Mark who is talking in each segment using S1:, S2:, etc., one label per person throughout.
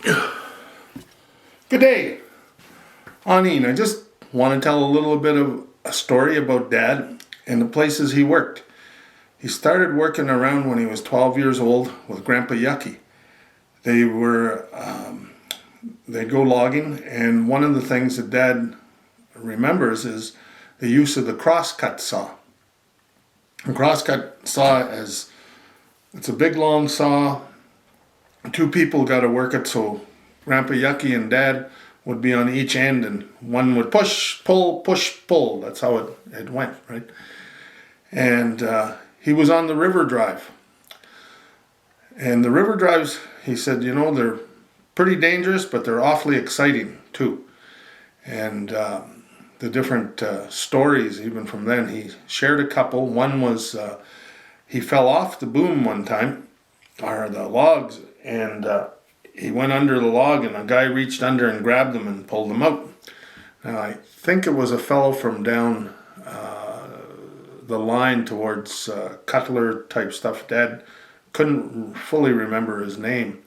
S1: Good day, Anine. I just want to tell a little bit of a story about Dad and the places he worked. He started working around when he was 12 years old with Grandpa Yucky. They were, they'd go logging, and one of the things that Dad remembers is the use of the crosscut saw. A crosscut saw it's a big long saw. Two people got to work it, so Grandpa Yucky and Dad would be on each end, and one would push, pull, push, pull. That's how it went, right? And he was on the river drive. And the river drives, he said, they're pretty dangerous, but they're awfully exciting too. And the different stories, even from then, he shared a couple. One was he fell off the boom one time, or the logs, and he went under the log, and a guy reached under and grabbed him and pulled him out. Now, I think it was a fellow from down the line towards Cutler type stuff. Dad couldn't fully remember his name.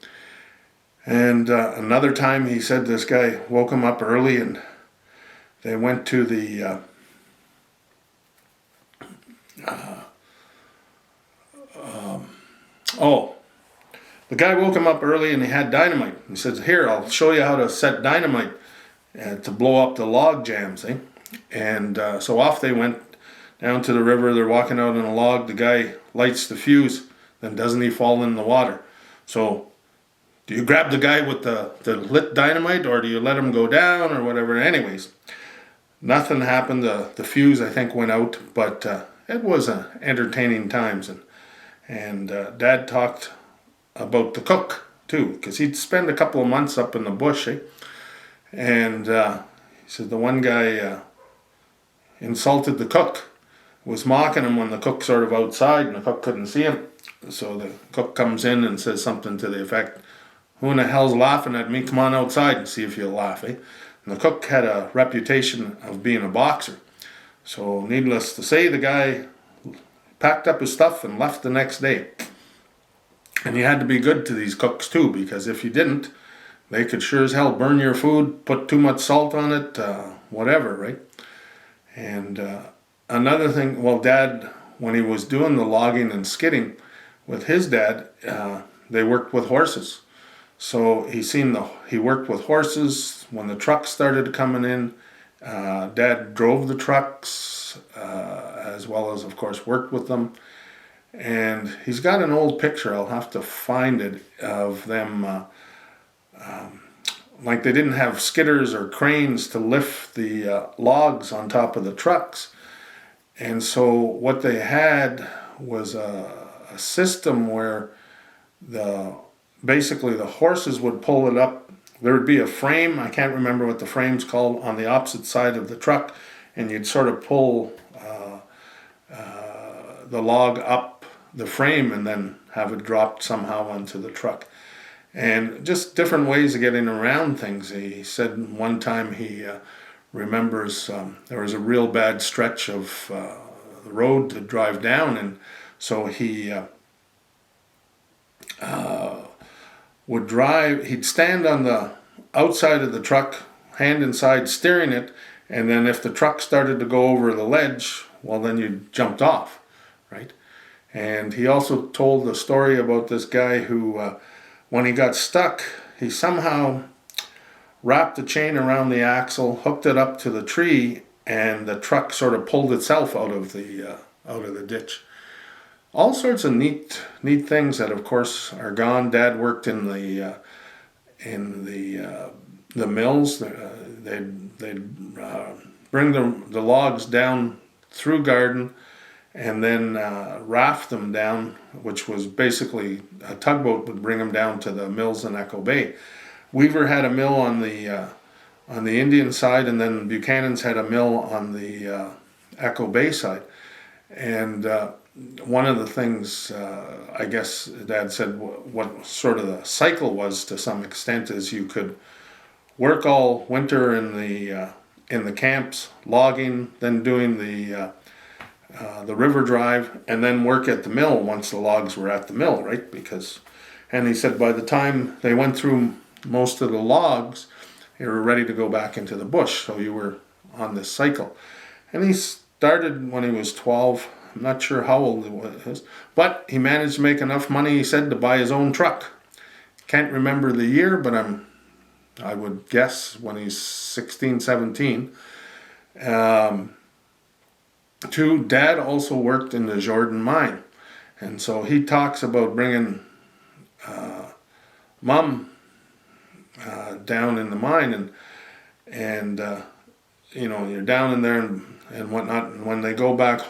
S1: And another time he said this guy woke him up early, and they went to the the guy woke him up early, and he had dynamite. He says, "Here, I'll show you how to set dynamite to blow up the log jams." Eh? And so off they went down to the river. They're walking out on a log. The guy lights the fuse. Then doesn't he fall in the water? So do you grab the guy with the lit dynamite, or do you let him go down, or whatever? Anyways, nothing happened. The fuse, I think, went out, but it was entertaining times. And Dad talked about the cook too, because he'd spend a couple of months up in the bush, eh? And he said the one guy insulted the cook, was mocking him when the cook's sort of outside, and the cook couldn't see him. So the cook comes in and says something to the effect, "Who in the hell's laughing at me? Come on outside and see if you'll laugh," eh? And the cook had a reputation of being a boxer. So needless to say, the guy packed up his stuff and left the next day. And you had to be good to these cooks too, because if you didn't, they could sure as hell burn your food, put too much salt on it, whatever, right? And another thing, well, Dad, when he was doing the logging and skidding with his dad, they worked with horses. So he worked with horses when the trucks started coming in. Dad drove the trucks, as well as, of course, worked with them. And he's got an old picture, I'll have to find it, of them, like they didn't have skidders or cranes to lift the logs on top of the trucks. And so what they had was a system where basically the horses would pull it up. There would be a frame, I can't remember what the frame's called, on the opposite side of the truck, and you'd sort of pull the log up the frame and then have it dropped somehow onto the truck. And just different ways of getting around things. He said one time he remembers there was a real bad stretch of the road to drive down, and so he would drive. He'd stand on the outside of the truck, hand inside, steering it, and then if the truck started to go over the ledge, well, then you jumped off, right? And he also told the story about this guy who, when he got stuck, he somehow wrapped the chain around the axle, hooked it up to the tree, and the truck sort of pulled itself out of the ditch. All sorts of neat things that, of course, are gone. Dad worked in the mills. They'd bring the logs down through Garden, and then raft them down, which was basically a tugboat would bring them down to the mills in Echo Bay. Weaver had a mill on the Indian side, and then Buchanan's had a mill on the Echo Bay side. And one of the things, I guess Dad said, what sort of the cycle was to some extent, is you could work all winter in the camps, logging, then doing the river drive, and then work at the mill once the logs were at the mill, right? And he said by the time they went through most of the logs, you were ready to go back into the bush. So you were on this cycle. And he started when he was 12. I'm not sure how old he was, but he managed to make enough money, he said, to buy his own truck. Can't remember the year, but I would guess when he's 16, 17. Dad also worked in the Jordan mine. And so he talks about bringing Mom down in the mine, and you're down in there and whatnot. And when they go back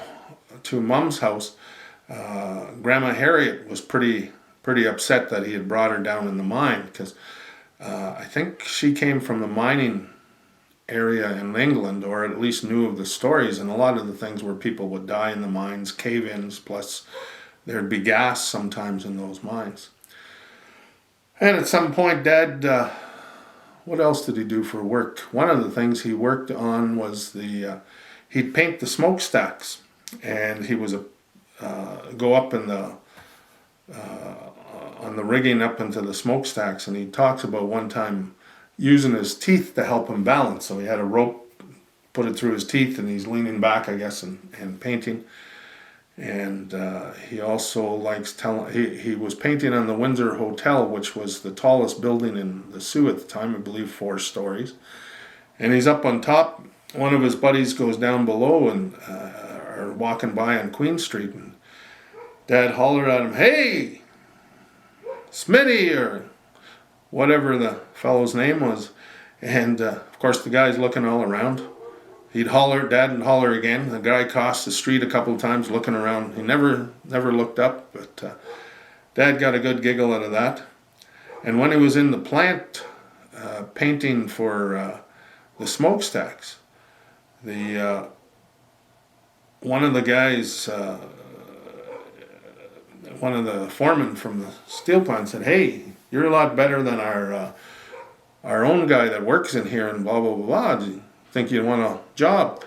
S1: to Mom's house, Grandma Harriet was pretty upset that he had brought her down in the mine, because I think she came from the mining area in England, or at least knew of the stories, and a lot of the things where people would die in the mines, cave-ins, plus there'd be gas sometimes in those mines. And at some point, Dad, what else did he do for work? One of the things he worked on was he'd paint the smokestacks, and he was go up in the on the rigging up into the smokestacks, and he talks about one time using his teeth to help him balance. So he had a rope, put it through his teeth, and he's leaning back, I guess, and painting. And he also likes he was painting on the Windsor Hotel, which was the tallest building in the Sioux at the time, I believe 4 stories. And he's up on top. One of his buddies goes down below and are walking by on Queen Street, and Dad hollered at him, "Hey, Smitty," or whatever the fellow's name was. And of course the guy's looking all around. He'd holler, Dad would holler again. The guy crossed the street a couple of times looking around. He never looked up, but Dad got a good giggle out of that. And when he was in the plant painting for the smokestacks, one of the guys, one of the foremen from the steel plant said, "Hey, you're a lot better than our own guy that works in here," and blah, blah, blah, blah. "Do you think you want a job?"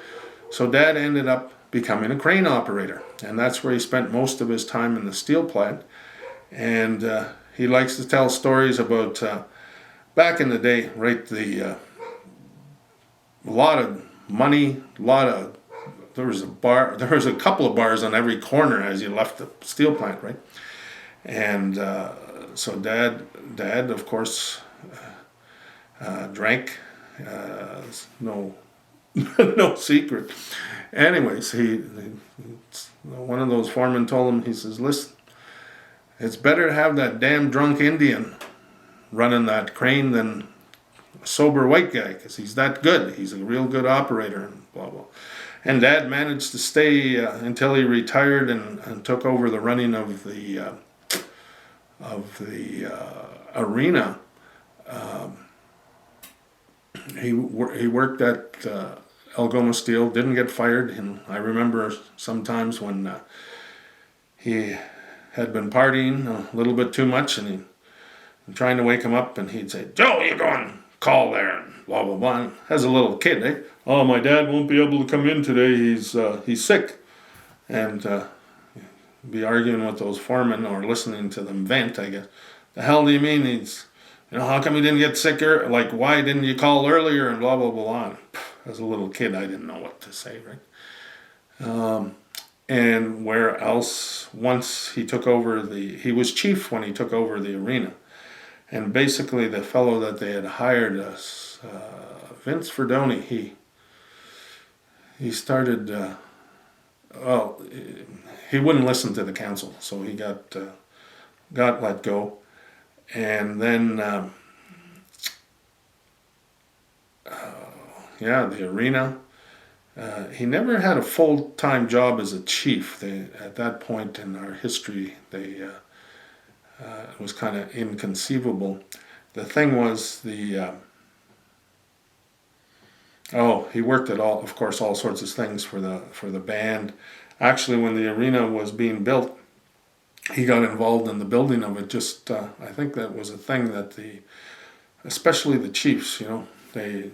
S1: So Dad ended up becoming a crane operator, and that's where he spent most of his time in the steel plant. And he likes to tell stories about back in the day, right? A lot of money, there was a couple of bars on every corner as you left the steel plant, right? And so Dad, of course, drank. No secret. Anyways, one of those foremen told him, he says, "Listen, it's better to have that damn drunk Indian running that crane than a sober white guy, because he's that good. He's a real good operator," and blah, blah. And Dad managed to stay until he retired and took over the running of the arena. He worked at Algoma Steel, didn't get fired, and I remember sometimes when he had been partying a little bit too much, and trying to wake him up, and he'd say, "Joe, you go and call there," and blah, blah, blah. And as a little kid, "Oh, my dad won't be able to come in today, he's sick." And be arguing with those foremen or listening to them vent, I guess. "The hell do you mean how come he didn't get sicker? Like, why didn't you call earlier?" And blah, blah, blah. And as a little kid, I didn't know what to say, right? And where else? Once he took over he was chief when he took over the arena. And basically the fellow that they had hired us, Vince Verdoni, he started, he wouldn't listen to the council, so he got let go. And then, the arena. He never had a full-time job as a chief. At that point in our history, it was kind of inconceivable. The thing was he worked at all sorts of things for the band. Actually, when the arena was being built, he got involved in the building of it. Just I think that was a thing that especially the chiefs, they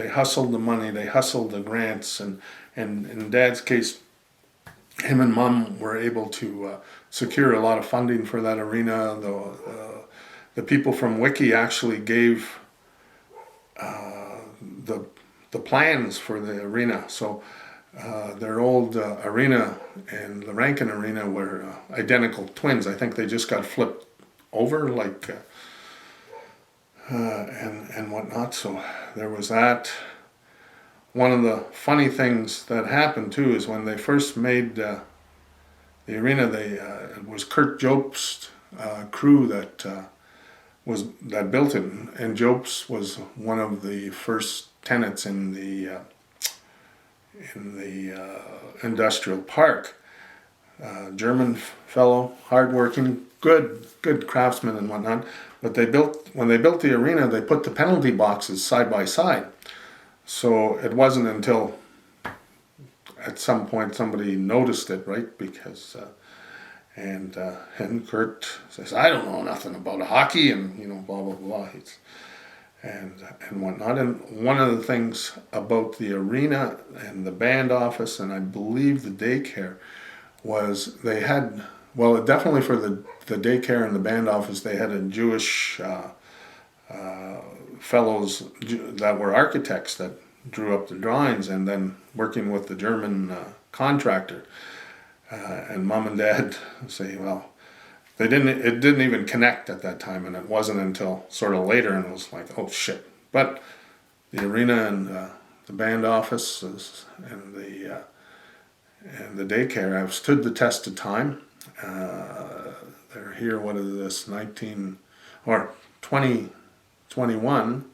S1: hustled the money, they hustled the grants, and in Dad's case, him and Mom were able to secure a lot of funding for that arena. the people from Wiki actually gave the plans for the arena. So their old arena and the Rankin Arena were identical twins. I think they just got flipped over, like and whatnot. So there was that. One of the funny things that happened too is when they first made the arena, it was Kurt Jobst's crew that built it, and Jobst was one of the first tenants in the industrial park. German fellow, hardworking, good craftsman and whatnot. But when they built the arena, they put the penalty boxes side by side. So it wasn't until at some point somebody noticed it, right? Because and Kurt says, "I don't know nothing about hockey," and blah blah blah. And whatnot. And one of the things about the arena and the band office, and I believe the daycare, was they had, well, definitely for the daycare and the band office, they had a Jewish fellows that were architects that drew up the drawings, and then working with the German contractor. And Mom and Dad say, well, it didn't even connect at that time, and it wasn't until sort of later, and it was like, oh shit. But the arena and the band offices and the daycare have stood the test of time. They're here, what is this, 2021,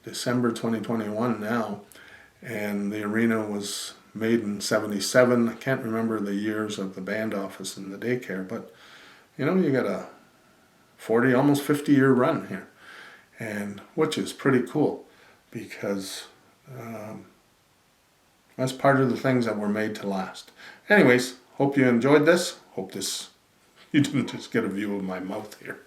S1: December 2021 now, and the arena was made in 77. I can't remember the years of the band office and the daycare, but you got a 40, almost 50-year run here, and which is pretty cool, because that's part of the things that were made to last. Anyways, hope you enjoyed this. Hope you didn't just get a view of my mouth here.